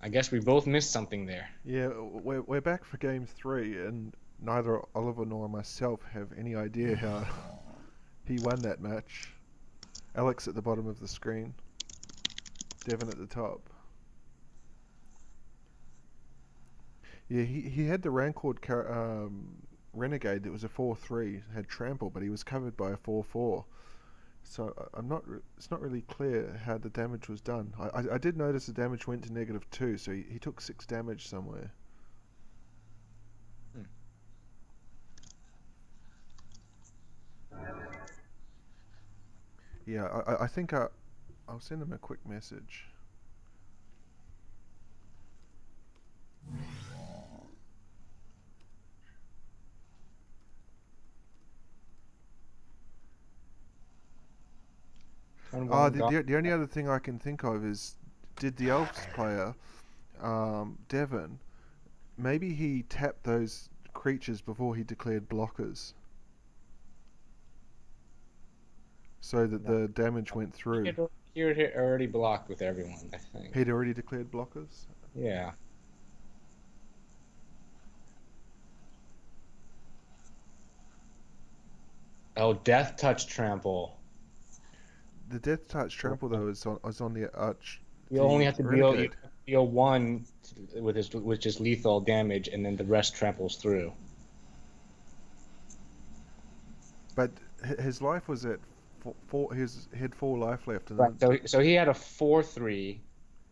I guess we both missed something there. Yeah, we're back for game three, and neither Oliver nor myself have any idea how he won that match. Alex at the bottom of the screen, Devin at the top. Yeah, he had the Renegade that was a 4-3, had trample, but he was covered by a 4-4. So I'm not. It's not really clear how the damage was done. I did notice the damage went to -2, so he took 6 damage somewhere. Hmm. Yeah, I think I'll send him a quick message. Turn Ah, one, go. the only other thing I can think of is, did the Elves player, Devin, maybe he tapped those creatures before he declared blockers, so that No. the damage went through. He had already blocked with everyone, I think. He'd already declared blockers. Yeah. Oh, Death Touch Trample. The Death Touch trample though is on the arch, You only the have to Renegade. deal one with just lethal damage, and then the rest tramples through. But his life was at four. His he had 4 life left, Right. and So he had a 4/3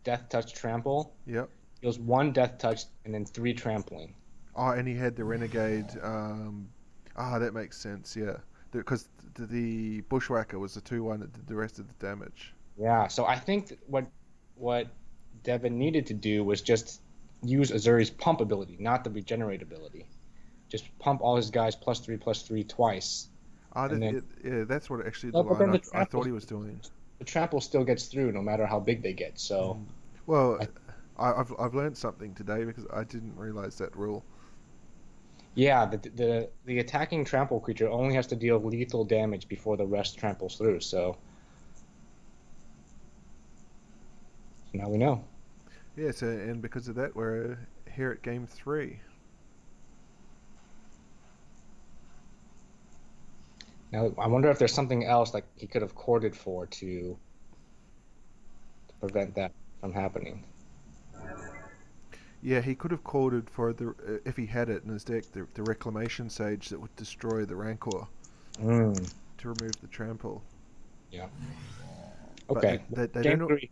Death Touch Trample. yep. It was one Death Touch and then three trampling. Oh, and he had the Renegade. That makes sense. Yeah, because the Bushwhacker was the 2-1 that did the rest of the damage. Yeah. So I think what Devin needed to do was just use Azuri's pump ability, not the regenerate ability. Just pump all his guys +3/+3 twice, and then Yeah, that's what actually the no, but line then I thought he was doing. the trample still gets through no matter how big they get. So Mm. Well, I, I've learned something today because I didn't realize that rule. yeah, the attacking trample creature only has to deal lethal damage before the rest tramples through. So now we know. Yeah, so and because of that, we're here at game three. Now I wonder if there's something else like he could have corded for to prevent that from happening. Yeah, he could have called it for the if he had it in his deck, the Reclamation Sage that would destroy the Rancor Mm, to remove the trample. yeah. But Okay. they Game don't know. three.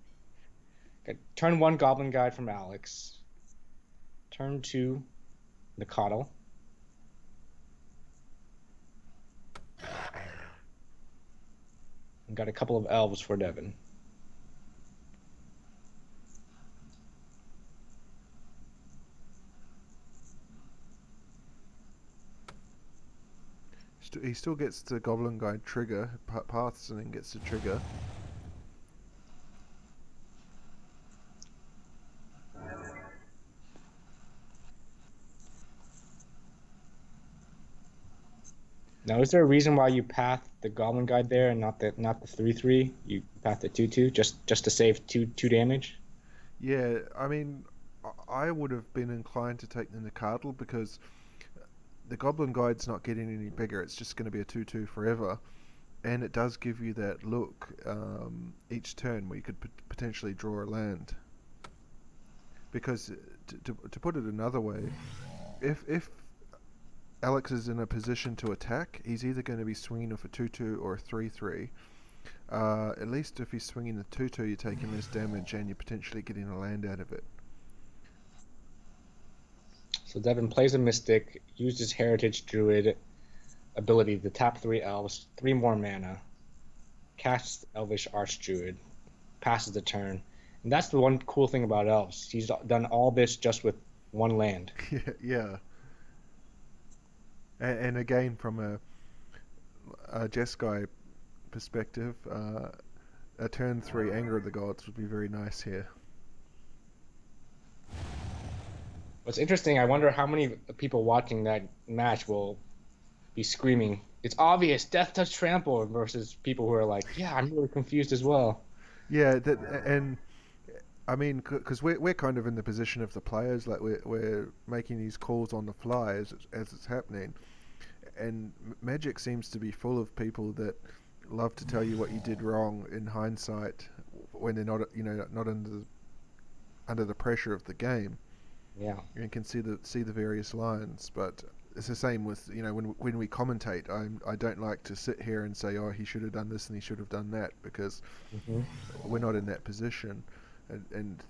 Okay. Turn one Goblin Guide from Alex. Turn two the Coddle. And got a couple of elves for Devin. He still gets the Goblin Guide trigger, paths, and then gets the trigger. Now, is there a reason why you path the Goblin Guide there and not the 3/3? You path the 2/2 just to save two damage. Yeah, I mean, I would have been inclined to take the Nicardle because the Goblin Guide's not getting any bigger. It's just going to be a 2-2 forever. And it does give you that look each turn where you could potentially draw a land. Because to put it another way, if Alex is in a position to attack, he's either going to be swinging with a 2-2 or a 3-3. At least if he's swinging the 2-2, you're taking less damage and you're potentially getting a land out of it. So Devin plays a Mystic, used his Heritage Druid ability to tap three elves, three more mana, casts Elvish Archdruid, passes the turn. And that's the one cool thing about elves. He's done all this just with one land. Yeah, yeah. And again, from a Jeskai perspective, a turn 3 Anger of the Gods would be very nice here. What's interesting, I wonder how many people watching that match will be screaming, "It's obvious, Death Touch Trample," versus people who are like, "Yeah, I'm really confused as well." Yeah, and I mean, because we're kind of in the position of the players, like we're making these calls on the fly as it's happening, and Magic seems to be full of people that love to tell you what you did wrong in hindsight when they're not, not under the pressure of the game. Yeah. You can see the various lines, but it's the same with when we commentate. I don't like to sit here and say, oh, he should have done this and he should have done that, because Hmm. we're not in that position, and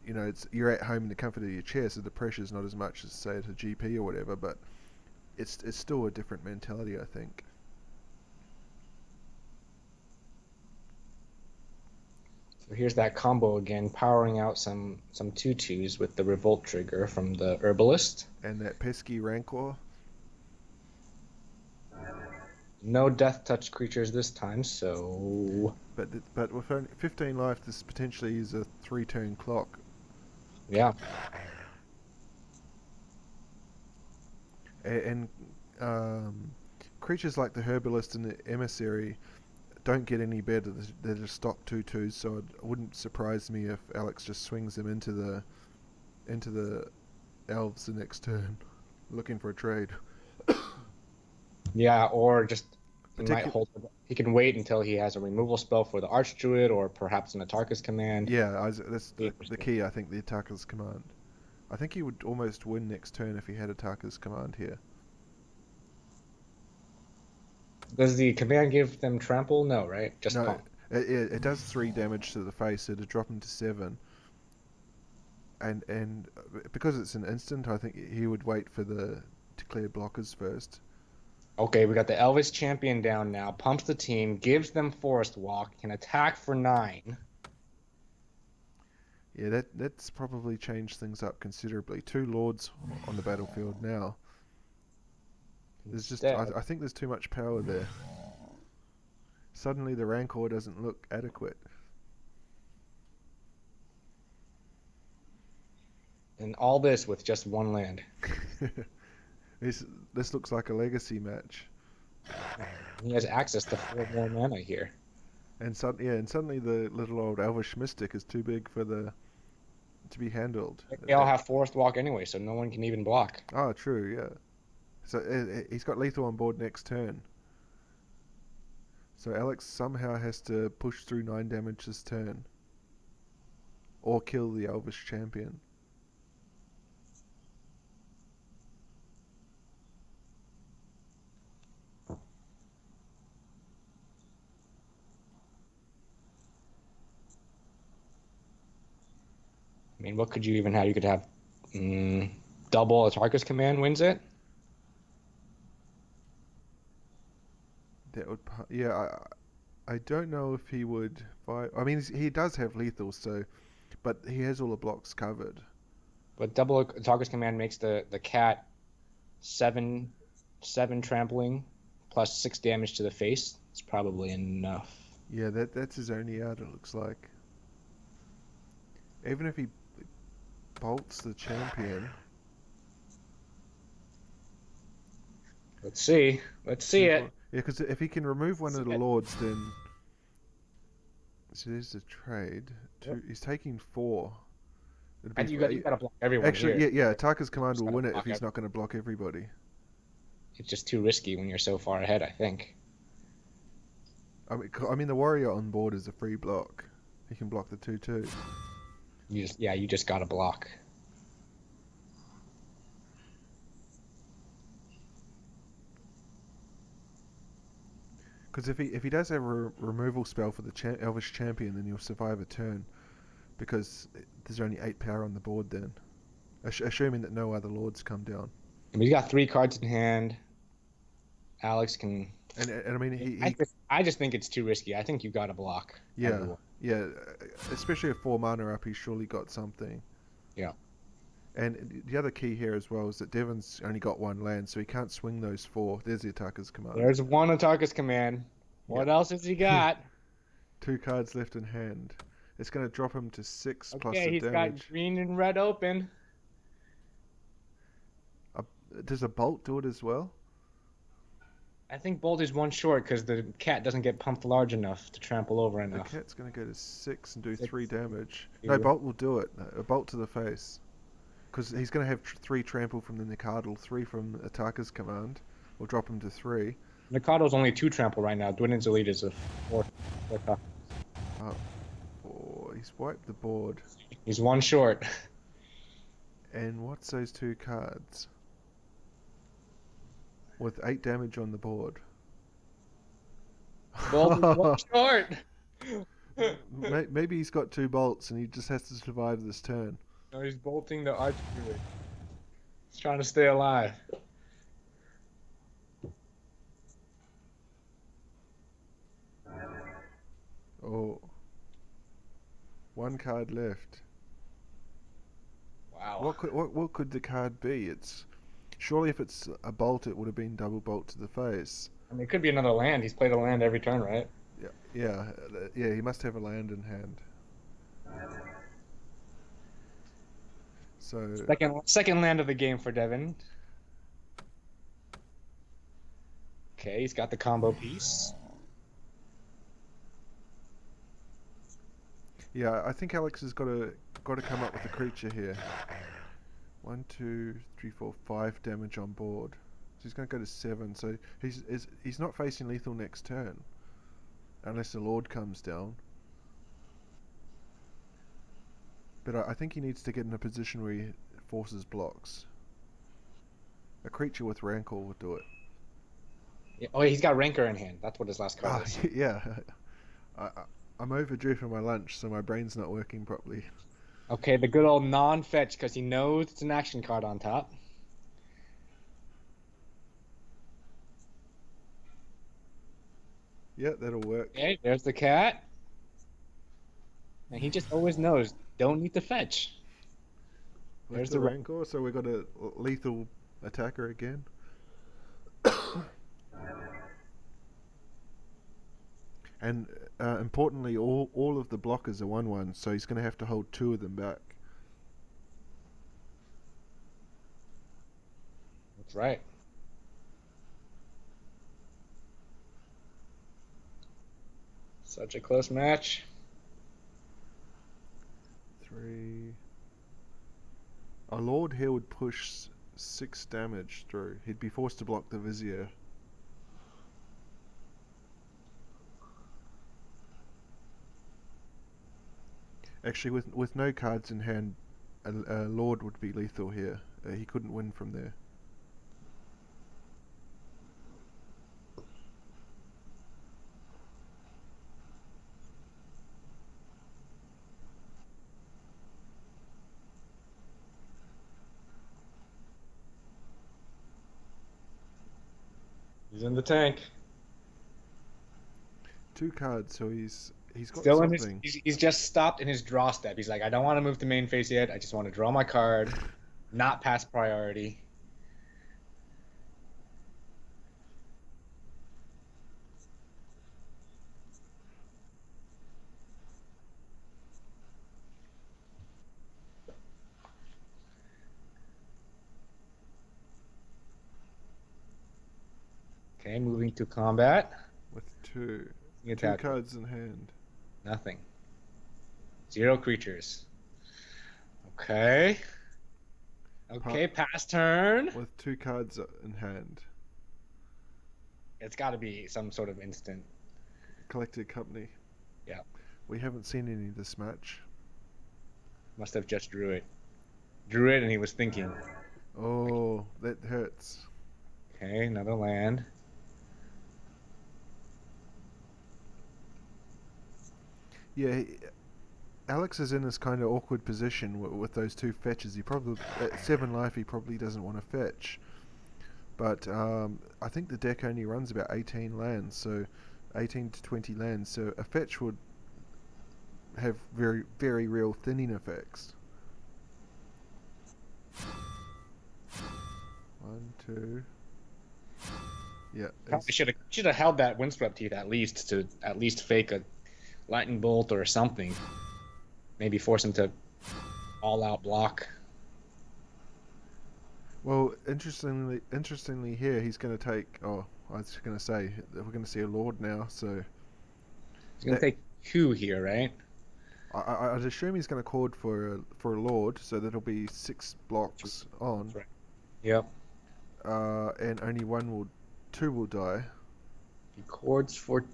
it's you're at home in the comfort of your chair, so the pressure's not as much as say at a GP or whatever, but it's still a different mentality, I think. So here's that combo again, powering out some 2/2s with the Revolt trigger from the Herbalist. And that pesky Rancor, No death touch creatures this time, so but with only 15 life, this potentially is a 3-turn clock. yeah. And creatures like the Herbalist and the Emissary don't get any better. They're just stock 2/2s, so it wouldn't surprise me if Alex just swings them into the elves the next turn, looking for a trade. Yeah, or just he might Particular, hold. He can wait until he has a removal spell for the Archdruid, or perhaps an Atarka's Command. yeah, that's the key. I think the attacker's command. I think he would almost win next turn if he had attacker's command here. Does the command give them trample? No, right? Just No, pump. it does 3 damage to the face, so to drop him to 7, and because it's an instant, I think he would wait for the declared blockers first. Okay, we got the Elvis champion down now. Pumps the team, gives them Forest Walk, can attack for 9. Yeah, that's probably changed things up considerably. 2 lords on the battlefield now. There's just Instead, I think there's too much power there. Suddenly the Rancor doesn't look adequate. and all this with just 1 land. this this looks like a legacy match. He has access to 4 more mana here. And suddenly the little old elvish mystic is too big for the to be handled. They all have Forest Walk anyway, so no one can even block. Oh, true, yeah. So he's got lethal on board next turn. So Alex somehow has to push through 9 damage this turn, or kill the elvish champion. I mean, what could you even have? You could have double Atarka's Command wins it. That would, yeah. I don't know if he would fight. I mean, he does have lethal, so, but he has all the blocks covered. But double Atarka's Command makes the cat 7 trampling plus 6 damage to the face. It's probably enough. Yeah, that's his only out. It looks like. Even if he bolts the champion, Let's see. Let's see see it. yeah, because if he can remove one of the See it. lords, then so there's the trade. Yep. He's taking 4. It'd be And you got to block everyone actually, here. yeah. Taka's command Just will gotta win it if block he's not going to block everybody. It's just too risky when you're so far ahead, I think. I mean, the warrior on board is a free block. He can block the 2/2. You just got to block. Because if he does have a removal spell for the Elvish champion, then he'll survive a turn. Because there's only 8 power on the board then, assuming that no other lords come down. I mean, he's got 3 cards in hand. Alex can. And I mean, I just think it's too risky. I think you got to block. yeah, Everyone. yeah, especially a 4 mana up, he's surely got something. Yeah. And the other key here as well is that Devin's only got 1 land, so he can't swing those 4. There's the attacker's command. There's one Atarka's Command. What else has he got? 2 cards left in hand. It's going to drop him to 6 plus Okay, the he's damage. got green and red open. Does a bolt do it as well? I think Bolt is one short because the cat doesn't get pumped large enough to trample over The enough. cat's going to go to 6 and do 3 Six, damage. No, two. Bolt will do it. A bolt to the face. Because he's going to have 3 trample from the Nicardle, 3 from Ataka's command. We'll drop him to 3. Mikado's only 2 trample right now. Dwindon's elite is a four. Four tough. Oh, he's wiped the board. He's one short. And what's those 2 cards? With 8 damage on the board. Bolt is one short. Maybe he's got 2 bolts and he just has to survive this turn. No, he's bolting the archduke. He's trying to stay alive. Oh, 1 card left. Wow. What could the card be? It's surely if it's a bolt, it would have been double bolt to the face. I mean, it could be another land. He's played a land every turn, right? Yeah. He must have a land in hand. So Second land of the game for Devin. Okay, he's got the combo piece. yeah, I think Alex has got to come up with a creature here. 1, 2, 3, 4, 5 damage on board. So he's going to go to 7. So he's not facing lethal next turn, unless the Lord comes down. But I think he needs to get in a position where he forces blocks. A creature with Rancor would do it. Yeah, oh, he's got Rancor in hand. That's what his last card is. Yeah. I, I'm overdue for my lunch, so my brain's not working properly. Okay, the good old non-fetch because he knows it's an action card on top. Yeah, that'll work. Okay, there's the cat. And he just always knows, don't need to fetch. There's the Rancor, so we've got a lethal attacker again. And importantly, all of the blockers are 1/1, so he's going to have to hold 2 of them back. That's right. Such a close match. 3. A Lord here would push 6 damage through. He'd be forced to block the Vizier. Actually, with no cards in hand, a Lord would be lethal here. He couldn't win from there. He's in the tank. 2 cards, so he's got Still something. he's just stopped in his draw step. He's like, I don't want to move to main phase yet. I just want to draw my card, not pass priority. Okay, moving to combat. With 2 Attack. cards in hand. Nothing. 0 creatures. Okay. Okay, pass turn. With 2 cards in hand. It's got to be some sort of instant. Collected Company. Yeah. We haven't seen any of this match. Must have just drew it. Drew it and he was thinking. Oh, that hurts. Okay, another land. Yeah, Alex is in this kind of awkward position with those 2 fetches. He probably at 7 life he probably doesn't want to fetch, but I think the deck only runs about 18 lands, so 18 to 20 lands. So a fetch would have very very real thinning effects. 1, 2. Yeah. Probably should have held that windswept teeth at least to at least fake a lightning bolt or something. Maybe force him to all out block. Well, interestingly here he's going to take. Oh, I was going to say we're going to see a Lord now, so He's gonna that take 2 here, right? I'd assume he's going to chord for a Lord, so that'll be 6 Two. blocks on, That's right. Yep. and only 2 will die, He chords for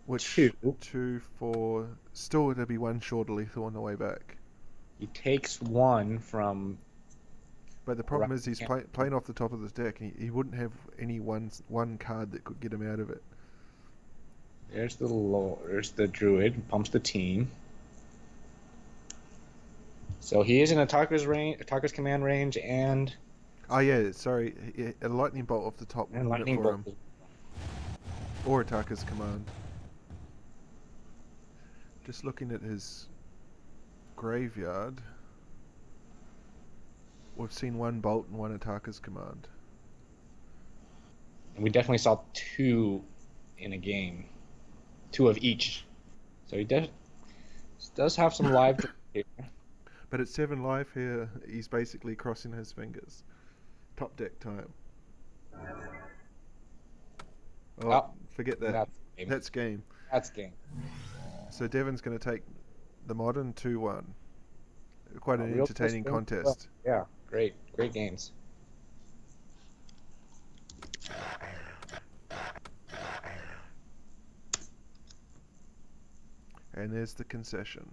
which 2. 2 for still there'll be 1 short of lethal on the way back. He takes 1 from But the around. problem is he's Yeah. playing off the top of the deck. He wouldn't have any one card that could get him out of it. There's the druid. Pumps the team. So he is in Attaker's command range, Oh yeah, sorry, a lightning bolt off the top would and win it lightning for bolt. him, or Attaker's command. Just looking at his graveyard, we've seen 1 bolt and 1 Attaker's command. And we definitely saw 2 in a game, 2 of each. So he does have some live here. But at 7 life here, he's basically crossing his fingers. Top deck time. Oh, Oh, forget that. that's game. That's game. That's game. So Devin's going to take the modern 2-1. Quite A an real close entertaining game. Well, contest. yeah, great games. And there's the concession.